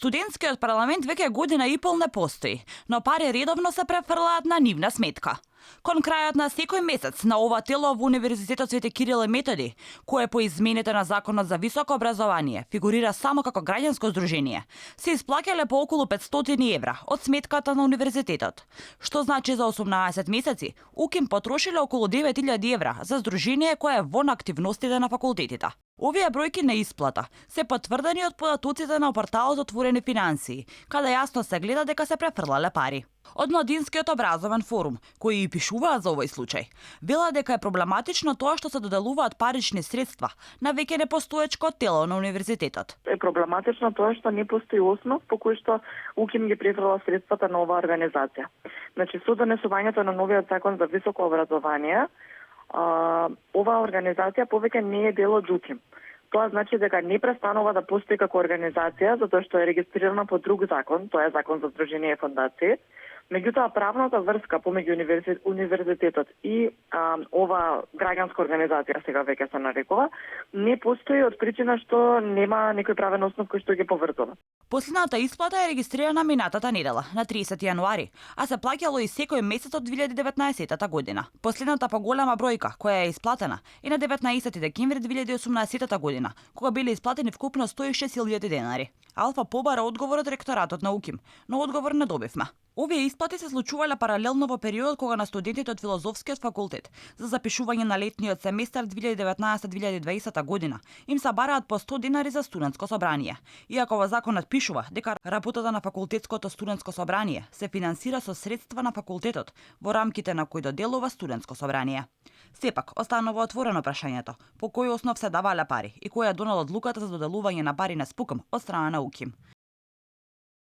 Студентскиот парламент веќе година и пол не постои, но пари редовно се префрлаат на нивна сметка. Кон крајот на секој месец на ова тело во Универзитетот Свети Кирил и Методи, кое по измените на Законот за високо образование фигурира само како граѓанско здружение, се исплаќале по околу 500 евра од сметката на универзитетот, што значи за 18 месеци УКИМ потрошиле околу 9000 евра за здружение кое е вон активностите на факултетите. Овие бројки на исплата се потврдени од податоците на порталот Отворени финансии, каде јасно се гледа дека се префрлале пари. Од Младинскиот образовен форум, кои и пишуваат за овој случај, велат дека е проблематично тоа што се доделуваат парични средства на веќе непостоечко тело на универзитетот. Е проблематично тоа што не постои основ по кој што УКИМ ги префрла средствата на оваа организација. Значи, со донесувањето на новиот закон за високо образование, оваа организација повеќе не е дел од УКИМ. Тоа значи дека не престанува да постои како организација, затоа што е регистрирана по друг закон, тоа е Закон за здружение и фондации. Меѓутоа, правната врска помеѓу универзитетот и ова граѓанска организација, сега веќе се нарекува, не постои од причина што нема некој правен основ кој што ги поврзува. Последната исплата е регистрирана минатата недела, на 30 јануари, а се плаќало и секој месец од 2019 година. Последната поголема бројка, која е исплатена, е на 19 декември 2018 година, кога биле исплатени вкупно 106.000 денари. Алфа побара одговор од ректоратот на УКИМ, но одговор не добивме. Овие исплати се случувале паралелно во период кога на студентите од Филозофскиот факултет за запишување на летниот семестар 2019-2020 година им се бараат по 100 денари за студентско собрание. Иако во законот пишува дека работата на факултетското студентско собрание се финансира со средства на факултетот во рамките на кои доделува студентско собрание. Сепак, останува отворено прашањето по кој основ се давале пари и која е донела одлуката за доделување на пари на СПУКМ од страна на УКИМ.